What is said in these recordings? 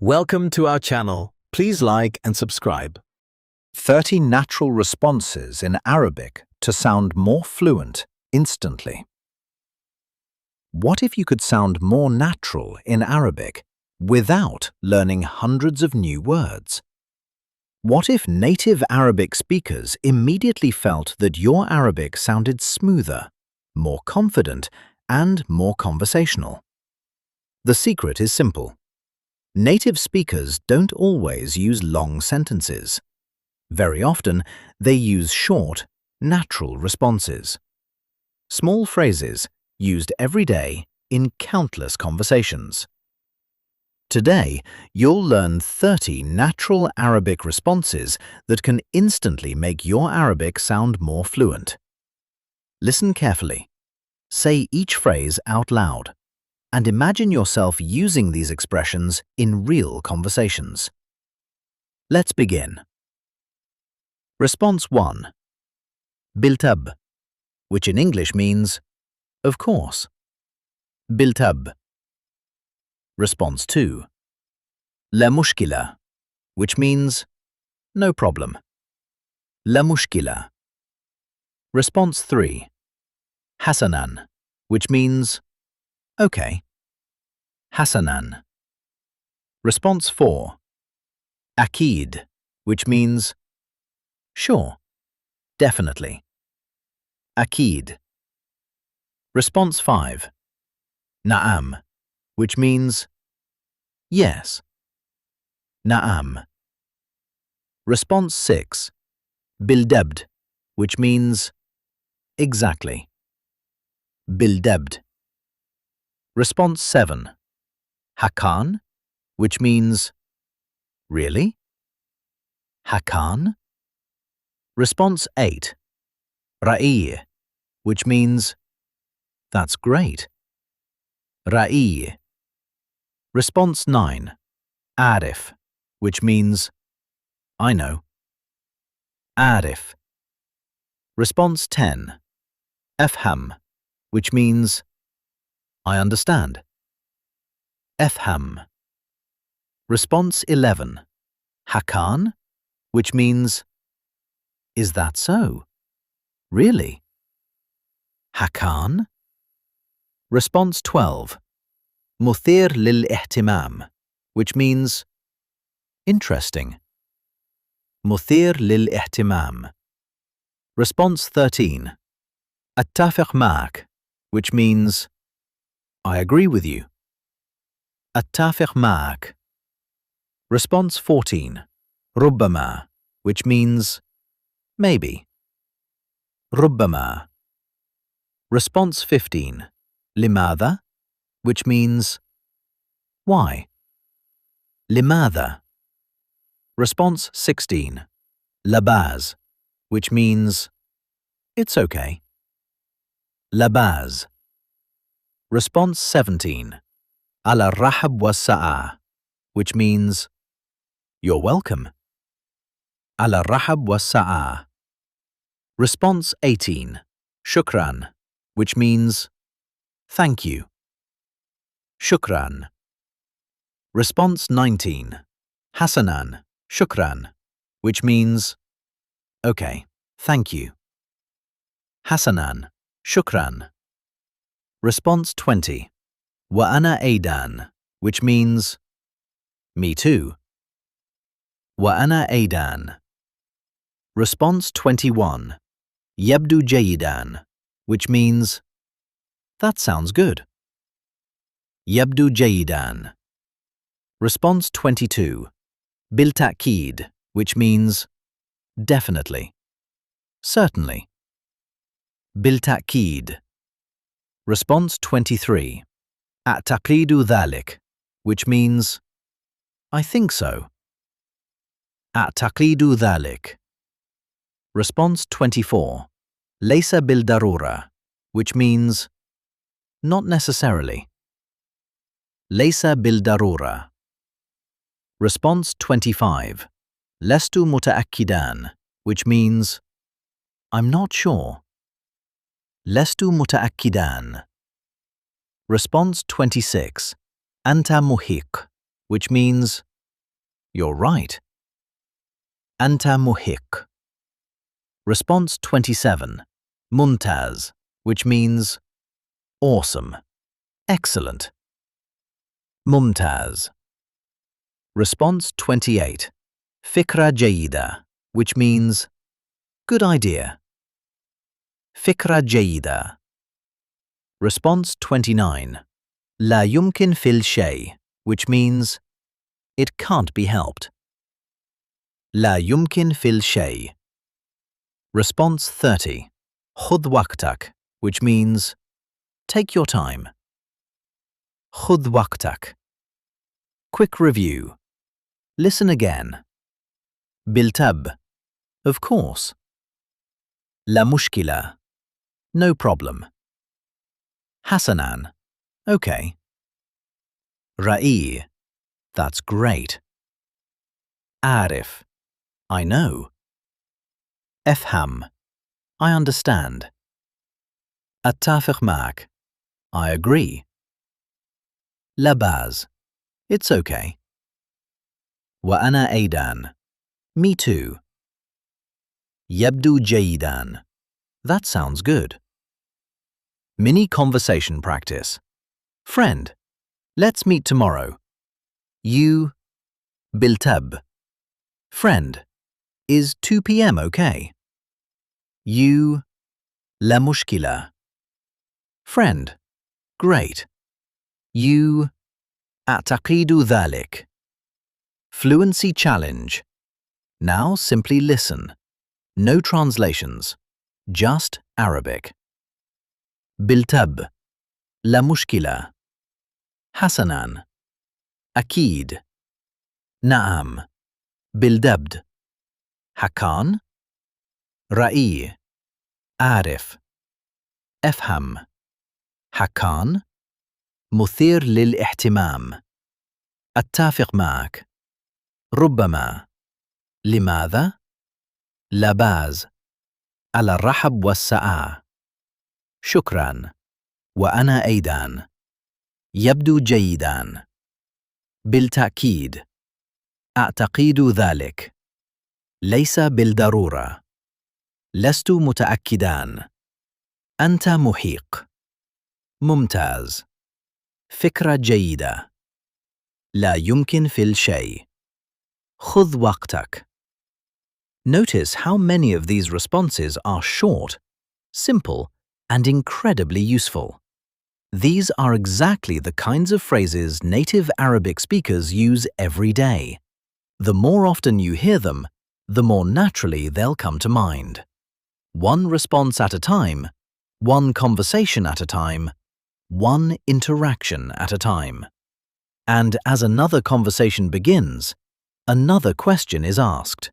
Welcome to our channel. Please like and subscribe. 30 natural responses in Arabic to sound more fluent instantly. What if you could sound more natural in Arabic without learning hundreds of new words? What if native Arabic speakers immediately felt that your Arabic sounded smoother, more confident, and more conversational? The secret is simple. Native speakers don't always use long sentences. Very often, they use short, natural responses. Small phrases used every day in countless conversations. Today, you'll learn 30 natural Arabic responses that can instantly make your Arabic sound more fluent. Listen carefully. Say each phrase out loud, and imagine yourself using these expressions in real conversations. Let's begin. Response 1. Biltab, which in English means, of course. Biltab. Response 2. La mushkila, which means, no problem. La mushkila. Response 3. Hasanan, which means, okay. Hasanan. Response 4. Akid, which means, sure, definitely. Akid. Response 5. Na'am, which means, yes. Na'am. Response 6. Bildabd, which means, exactly. Bildabd. Response 7. Hakan, which means, really? Hakan. Response 8. Ra'i, which means, that's great. Ra'i. Response 9. Arif, which means, I know. Arif. Response 10. Afham, which means, I understand. Afham. Response 11. Hakan, which means, is that so? Really? Hakan. Response 12. Muthir lil ihtimam, which means, interesting. Muthir lil ihtimam. Response 13. Attafiq ma'ak, which means, I agree with you. Attafiq ma'ak. Response 14. Rubbama, which means, maybe. Rubbama. Response 15. Limadha, which means, why? Limadha. Response 16. Labaz, which means, it's okay. Labaz. Response 17. Ala rahab wa sa'a, which means, you're welcome. Ala rahab wa sa'a. Response 18. Shukran, which means, thank you. Shukran. Response 19. Hasanan, shukran, which means, okay, thank you. Hasanan, shukran. Response 20. Wa ana aidan, which means, me too. Wa ana aidan. Response 21. Yabdu jayidan, which means, that sounds good. Yabdu jayidan. Response 22. Bilta'kid, which means, definitely. Certainly. Bilta'kid. Response 23. A'taqidu dhalik, which means, I think so. A'taqidu dhalik. Response 24. Laysa bil darura, which means, not necessarily. Laysa bil darura. Response 25. Lestu muta'akkidan, which means, I'm not sure. Lestu muta'akkidan. Response 26. Anta muhiq, which means, You're right. Anta muhiq. Response 27. Mumtaz, which means awesome, excellent. Mumtaz. Response 28. Fikra jayida, which means good idea. Fikra jayida. Response 29. La yumkin fil shay, which means it can't be helped. La yumkin fil shay. Response 30. Khud waqtak, which means take your time. Khud waqtak. Quick review. Listen again. Biltab. Of course. La mushkila. No problem. Hasanan. Okay. Ra'i. That's great. Arif. I know. Efham. I understand. Attafiq ma'ak. I agree. Labaz. It's okay. Wa ana aidan. Me too. Yabdu jayidan. That sounds good. Mini conversation practice. Friend, let's meet tomorrow. You. Biltab. Friend, is 2 p.m. okay? You. La mushkila. Friend, great. You. A'taqidu dhalik. Fluency challenge. Now simply listen. No translations. Just Arabic. Biltab. La mushkila. Hasanan. Akid. Naam. Bildabd. Hakan. Ra'i. Arif. Efham. Hakan. مثير للاهتمام. أتفق معك. ربما. لماذا؟ لباز. على الرحب والسعة. شكرا. وأنا أيضا. يبدو جيدا. بالتأكيد. أعتقد ذلك. ليس بالضرورة. لست متأكدان. أنت محيق. ممتاز. فكرة جيدة. لا يمكن فعل شيء. خذ وقتك. Notice how many of these responses are short, simple, and incredibly useful. These are exactly the kinds of phrases native Arabic speakers use every day. The more often you hear them, the more naturally they'll come to mind. One response at a time, one conversation at a time, one interaction at a time. And as another conversation begins, another question is asked,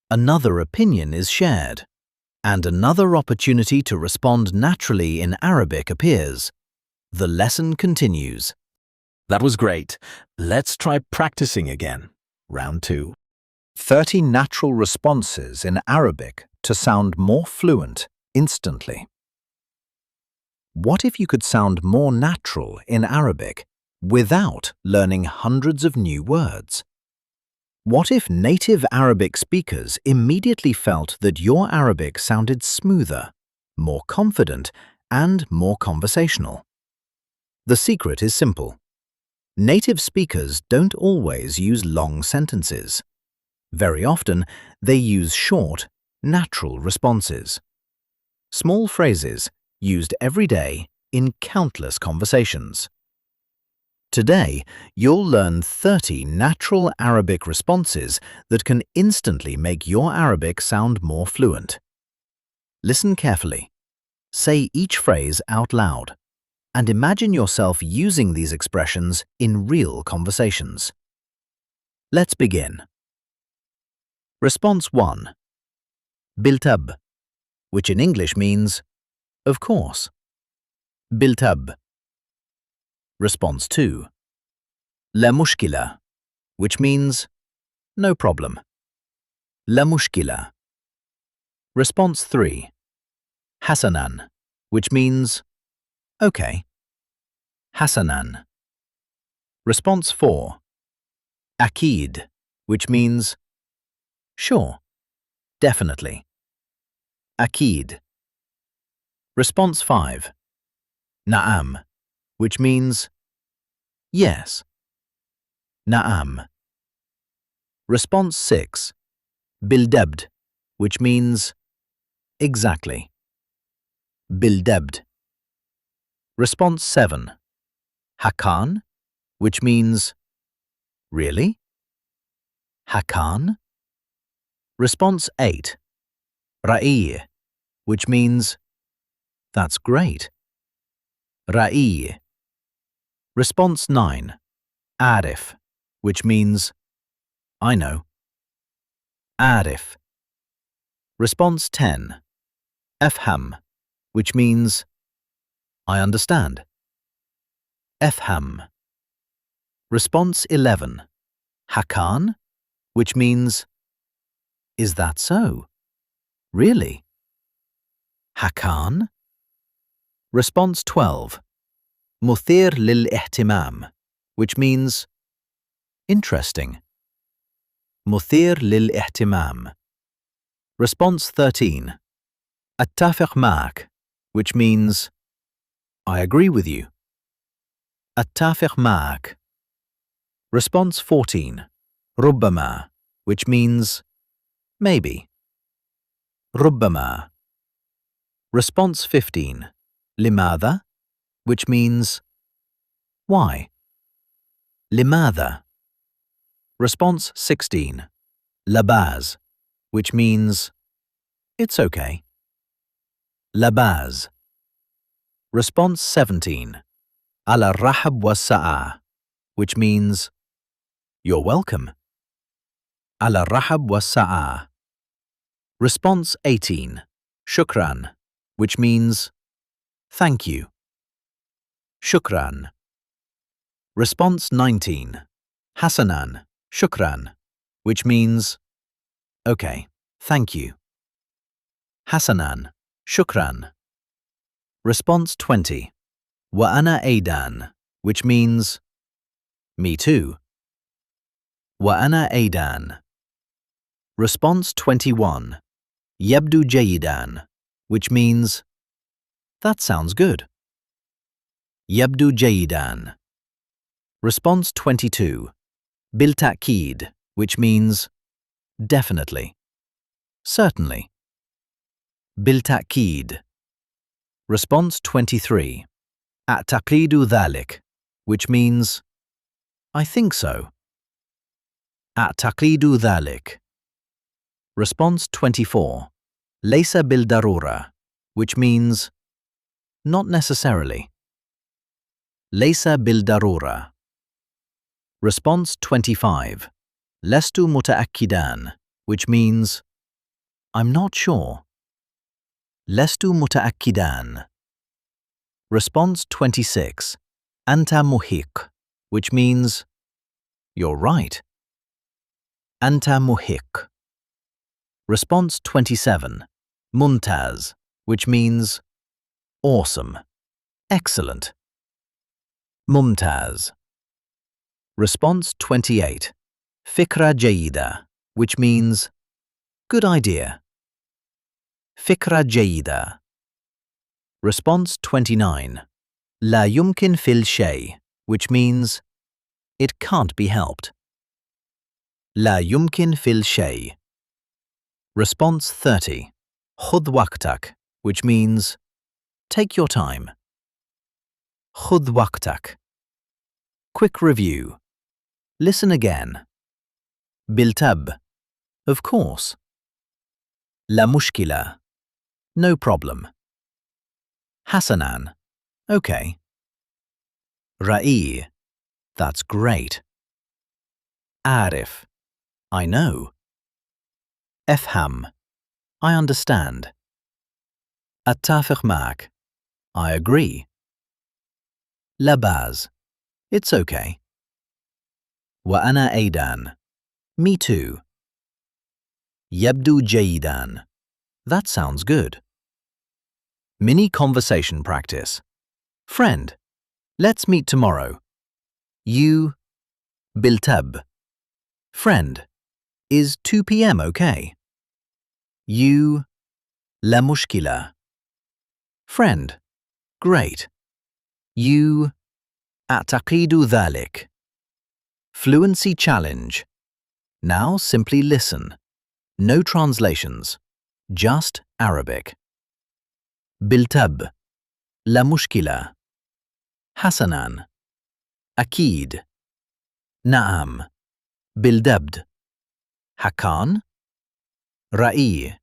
another opinion is shared, and another opportunity to respond naturally in Arabic appears. The lesson continues. That was great. Let's try practicing again. Round 2. 30 natural responses in Arabic to sound more fluent instantly. What if you could sound more natural in Arabic without learning hundreds of new words? What if native Arabic speakers immediately felt that your Arabic sounded smoother, more confident, and more conversational? The secret is simple. Native speakers don't always use long sentences. Very often, they use short, natural responses. Small phrases used every day in countless conversations. Today, you'll learn 30 natural Arabic responses that can instantly make your Arabic sound more fluent. Listen carefully. Say each phrase out loud, and imagine yourself using these expressions in real conversations. Let's begin. Response 1. Biltab, which in English means, of course. Biltab. Response 2. La mushkila, which means, no problem. La mushkila. Response 3. Hasanan, which means, okay. Hasanan. Response 4. Akid, which means sure, definitely. أكيد. Response 5. نعم, which means yes. نعم. Response 6. بالضبط, which means exactly. بالضبط. Response 7. حقاً, which means really? حقاً. Response 8. رأي, which means that's great. رأي. Response 9. عارف, which means I know. عارف. Response 10. أفهم, which means I understand. أفهم. Response 11. حقاً, which means is that so? Really? حقاً. Response 12. مثير للاهتمام, which means interesting. مثير للاهتمام. Response 13. أتفق معك, which means I agree with you. أتفق معك. Response 14. ربما, which means maybe. ربما. Response 15. لماذا, which means why. لماذا. Response 16. لباز, which means it's okay. لباز. Response 17. على الرحب والسعة, which means you're welcome. على الرحب والسعة. Response 18. شكراً, which means thank you. شكراً. Response 19. حسناً, شكراً, which means okay, thank you. حسناً, شكراً. Response 20. وأنا أيضاً, which means me too. وأنا أيضاً. Response 21. يبدو جيداً, which means that sounds good. يبدو جيداً. Response 22. بالتأكيد, which means definitely. Certainly. بالتأكيد. Response 23. أعتقد ذلك, which means I think so. أعتقد ذلك. Response 24. ليس بالضرورة, which means not necessarily. ليس بالضرورة. Response 25. لست متأكداً, which means I'm not sure. لست متأكداً. Response 26. أنت محق, which means you're right. أنت محق. Response 27. ممتاز, which means awesome, excellent. ممتاز. Response 28. فكرة جيدة, which means good idea. فكرة جيدة. Response 29. لا يمكن فعل شيء, which means it can't be helped. لا يمكن فعل شيء. Response 30. خذ وقتك, which means take your time. خذ وقتك. Quick review. Listen again. بالطبع, of course. لا مشكلة, no problem. حسناً, okay. رأي, that's great. أعرف, I know. أفهم, I understand. أتفق معك, I agree. لباز, it's okay. وأنا أيضاً, me too. يبدو جيداً, that sounds good. Mini conversation practice. Friend, let's meet tomorrow. You. بالطبع. Friend, Is 2 p.m. okay? You لا مشكلة. Friend. Great. You أعتقد ذلك. Fluency challenge. Now simply listen. No translations. Just Arabic. بالتب. لا مشكلة. حسناً. أكيد. نعم. بالضبط. حقاً. رأي.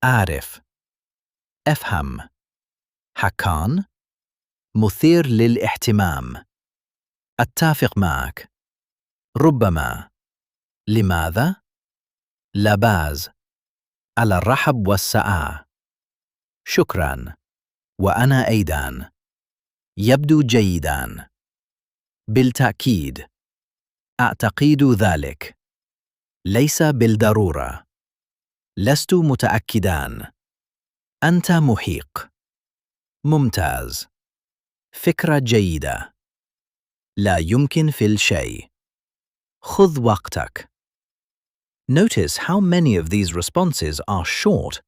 أعرف. أفهم. حقاً. مثير للاهتمام. أتفق معك. ربما. لماذا؟ لا بأس. على الرحب والسعة. شكراً. وأنا أيضاً. يبدو جيداً. بالتأكيد. أعتقد ذلك. ليس بالضرورة. لست متأكداً. أنت محيق. ممتاز. فكرة جيدة. لا يمكن فعل شيء. خذ وقتك. Notice how many of these responses are short,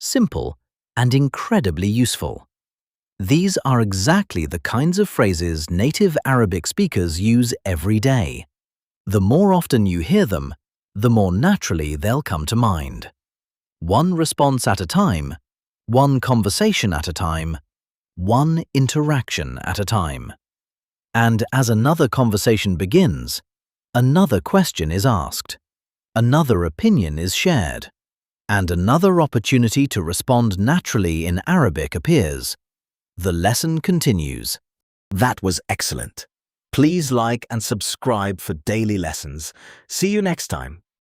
simple, and incredibly useful. These are exactly the kinds of phrases native Arabic speakers use every day. The more often you hear them, the more naturally they'll come to mind. One response at a time, one conversation at a time, one interaction at a time. And as another conversation begins, another question is asked, another opinion is shared, and another opportunity to respond naturally in Arabic appears. The lesson continues. That was excellent. Please like and subscribe for daily lessons. See you next time.